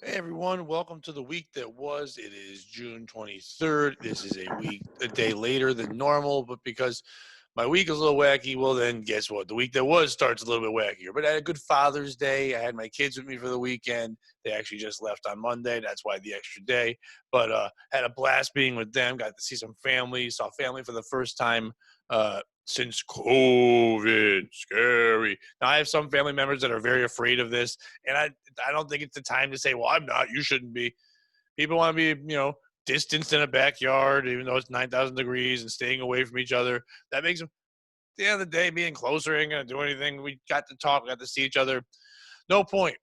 Hey everyone, welcome to the week that was. It is June 23rd. This is a day later than normal, but because my week is a little wacky, well then guess what? The week that was starts a little bit wackier. But I had a good Father's Day. I had my kids with me for the weekend. They actually just left on Monday. That's why the extra day. But had a blast being with them. Got to see some family. Saw family for the first time since COVID. Scary. Now I have some family members that are very afraid of this, and I don't think it's the time to say, well, I'm not, you shouldn't be. People want to be, distanced in a backyard, even though it's 9,000 degrees and staying away from each other. That makes them, at the end of the day, being closer ain't going to do anything. We got to talk, we got to see each other. No point.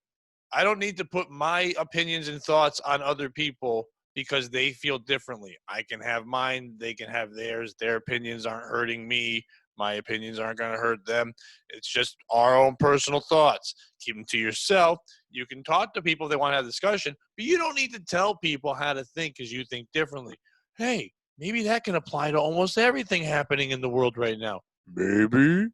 I don't need to put my opinions and thoughts on other people because they feel differently. I can have mine, they can have theirs. Their opinions aren't hurting me. My opinions aren't going to hurt them. It's just our own personal thoughts. Keep them to yourself. You can talk to people if they want to have a discussion, but you don't need to tell people how to think because you think differently. Hey, maybe that can apply to almost everything happening in the world right now. Maybe.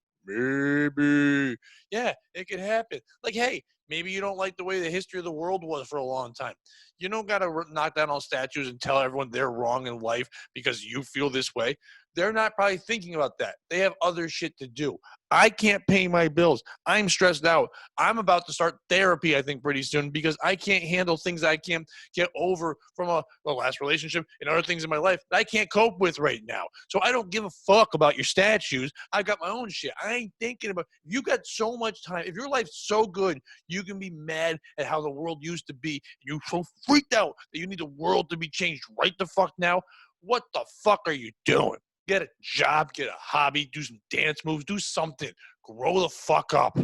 Yeah, it could happen. Like, hey, maybe you don't like the way the history of the world was for a long time. You don't got to knock down all statues and tell everyone they're wrong in life because you feel this way. They're not probably thinking about that. They have other shit to do. I can't pay my bills. I'm stressed out. I'm about to start therapy, I think, pretty soon because I can't handle things I can't get over from a last relationship and other things in my life that I can't cope with right now. So I don't give a fuck about your statues. I got my own shit. I ain't thinking about, you got so much time. If your life's so good, you can be mad at how the world used to be. You're so freaked out that you need the world to be changed right the fuck now. What the fuck are you doing? Get a job, get a hobby, do some dance moves, do something. Grow the fuck up.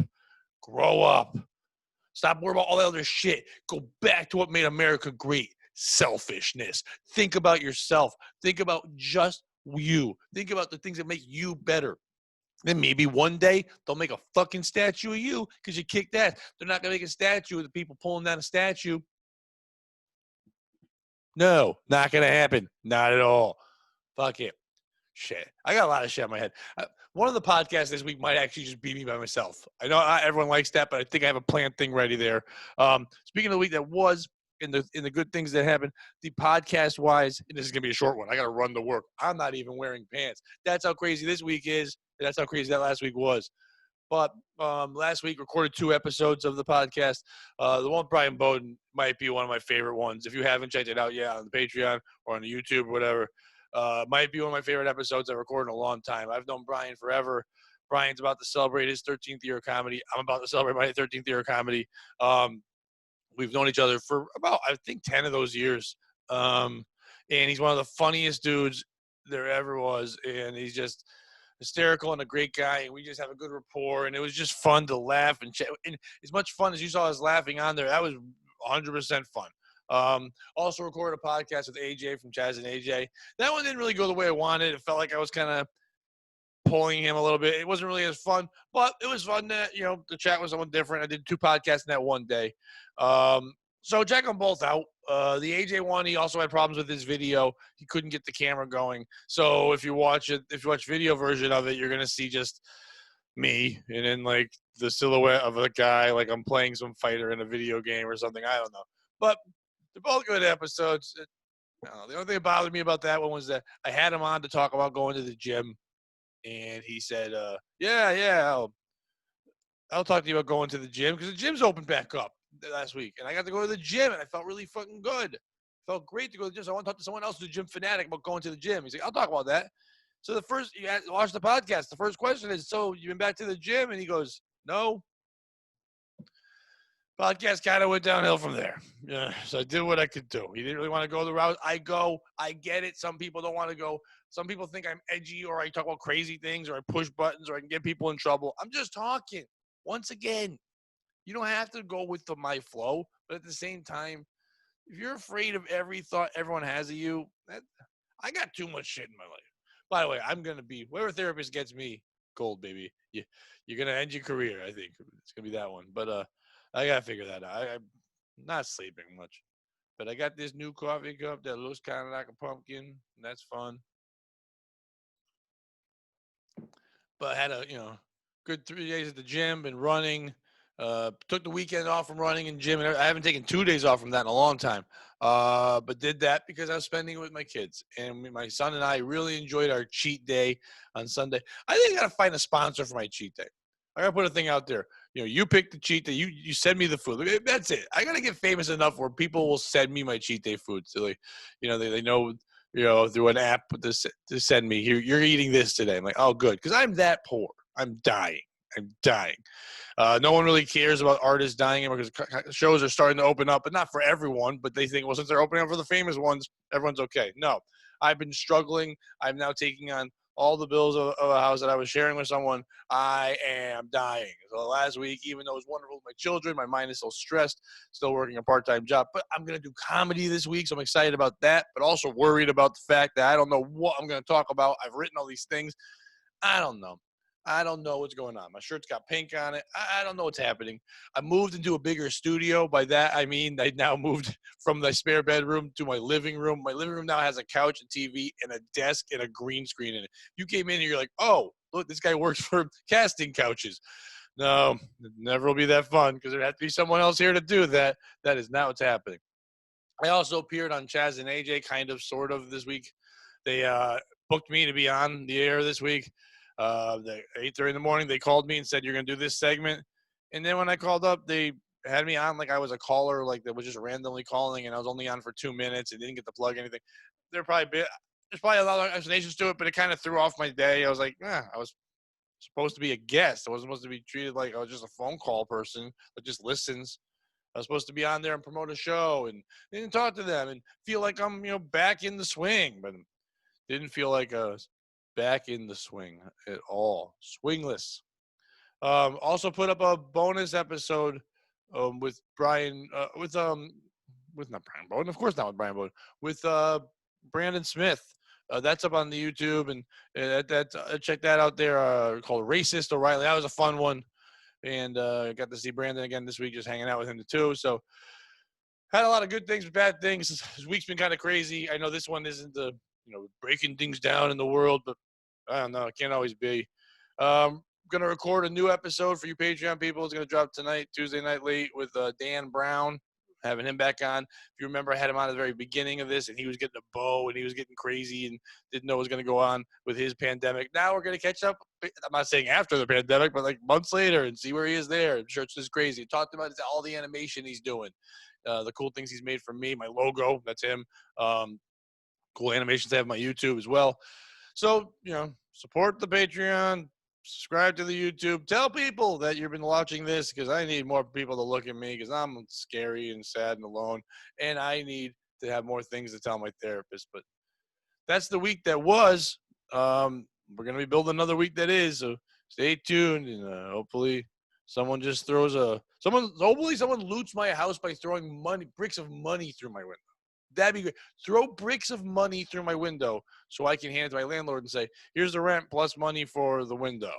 Grow up. Stop worrying about all that other shit. Go back to what made America great. Selfishness. Think about yourself. Think about just you. Think about the things that make you better. Then maybe one day they'll make a fucking statue of you because you kicked ass. They're not going to make a statue of the people pulling down a statue. No, not going to happen. Not at all. Fuck it. Shit. I got a lot of shit in my head. One of the podcasts this week might actually just be me by myself. I know not everyone likes that, but I think I have a planned thing ready there. Speaking of the week that was, in the good things that happened, the podcast wise, and this is gonna be a short one. I gotta run to work. I'm not even wearing pants. That's how crazy this week is. And that's how crazy that last week was. But last week recorded 2 episodes of the podcast. The one with Brian Bowden might be one of my favorite ones. If you haven't checked it out yet on the Patreon or on the YouTube or whatever, might be one of my favorite episodes I've recorded in a long time. I've known Brian forever. Brian's about to celebrate his 13th year of comedy. I'm about to celebrate my 13th year of comedy. Um, we've known each other for about, I think, 10 of those years. And he's one of the funniest dudes there ever was. And he's just hysterical and a great guy. And we just have a good rapport. And it was just fun to laugh and chat. And as much fun as you saw us laughing on there, that was 100% fun. Also recorded a podcast with AJ from Chaz and AJ. That one didn't really go the way I wanted. It felt like I was kind of pulling him a little bit. It wasn't really as fun, but it was fun to chat with someone different. I did 2 podcasts in that one day. So check them both out. The AJ one, he also had problems with his video. He couldn't get the camera going. So if you watch video version of it, you're gonna see just me and then like the silhouette of a guy like I'm playing some fighter in a video game or something. I don't know. But they're both good episodes. The only thing that bothered me about that one was that I had him on to talk about going to the gym, and he said, "Yeah, I'll talk to you about going to the gym because the gym's opened back up last week, and I got to go to the gym, and I felt really fucking good. Felt great to go to the gym. So I want to talk to someone else who's a gym fanatic about going to the gym. He's like, I'll talk about that. So the first, you watch the podcast. The first question is, so you been back to the gym? And he goes, no. Podcast kind of went downhill from there. Yeah, so I did what I could do. He didn't really want to go the route I go. I get it. Some people don't want to go. Some people think I'm edgy or I talk about crazy things or I push buttons or I can get people in trouble. I'm just talking. Once again, you don't have to go with my flow, but at the same time, if you're afraid of every thought everyone has of you, I got too much shit in my life. By the way, I'm gonna be whatever therapist gets me, gold, baby. You're gonna end your career. I think it's gonna be that one. But I gotta figure that out. I'm not sleeping much, but I got this new coffee cup that looks kind of like a pumpkin. And that's fun. But I had a good 3 days at the gym, been running. Took the weekend off from running and gym. And I haven't taken 2 days off from that in a long time. But did that because I was spending it with my kids. And my son and I really enjoyed our cheat day on Sunday. I think I got to find a sponsor for my cheat day. I got to put a thing out there. You pick the cheat day. You send me the food. That's it. I got to get famous enough where people will send me my cheat day food. So they know, through an app to send me, here, you're eating this today. I'm like, oh, good. Because I'm that poor. I'm dying. No one really cares about artists dying because shows are starting to open up, but not for everyone. But they think, well, since they're opening up for the famous ones, everyone's okay. No, I've been struggling. I'm now taking on all the bills of a house that I was sharing with someone. I am dying. So last week, even though it was wonderful with my children, my mind is still stressed, still working a part-time job. But I'm going to do comedy this week, so I'm excited about that, but also worried about the fact that I don't know what I'm going to talk about. I've written all these things. I don't know. I don't know what's going on. My shirt's got pink on it. I don't know what's happening. I moved into a bigger studio. By that, I mean I now moved from the spare bedroom to my living room. My living room now has a couch, a TV, and a desk, and a green screen in it. You came in and you're like, oh, look, this guy works for casting couches. No, it never will be that fun because there has to be someone else here to do that. That is not what's happening. I also appeared on Chaz and AJ, kind of, sort of, this week. They booked me to be on the air this week. 8:30 in the morning, they called me and said, you're going to do this segment. And then when I called up, they had me on like I was a caller, like that was just randomly calling, and I was only on for 2 minutes and didn't get to plug anything. There's probably a lot of explanations to it, but it kind of threw off my day. I was like, I was supposed to be a guest. I wasn't supposed to be treated like I was just a phone call person that just listens. I was supposed to be on there and promote a show and talk to them and feel like I'm, back in the swing, but didn't feel like I was back in the swing at all. Swingless. Also put up a bonus episode with Brian, with not Brian Bowden, of course not with Brian Bowden, with Brandon Smith. That's up on the YouTube, and check that out there. Called Racist O'Reilly. That was a fun one, and got to see Brandon again this week, just hanging out with him too. So had a lot of good things, but bad things. This week's been kind of crazy. I know this one isn't the breaking things down in the world, but I don't know. It can't always be. Going to record a new episode for you Patreon people. It's going to drop tonight, Tuesday night late, with Dan Brown, having him back on. If you remember, I had him on at the very beginning of this, and he was getting a bow, and he was getting crazy and didn't know what was going to go on with his pandemic. Now we're going to catch up. I'm not saying after the pandemic, but like months later, and see where he is there. I'm sure it's just crazy. Talked about all the animation he's doing, the cool things he's made for me, my logo, that's him. Cool animations I have on my YouTube as well. So, support the Patreon, subscribe to the YouTube, tell people that you've been watching this, because I need more people to look at me because I'm scary and sad and alone, and I need to have more things to tell my therapist. But that's the week that was. We're going to be building another week that is, so stay tuned, and hopefully someone just hopefully someone loots my house by throwing bricks of money through my window. That'd be great. Throw bricks of money through my window so I can hand it to my landlord and say, here's the rent plus money for the window,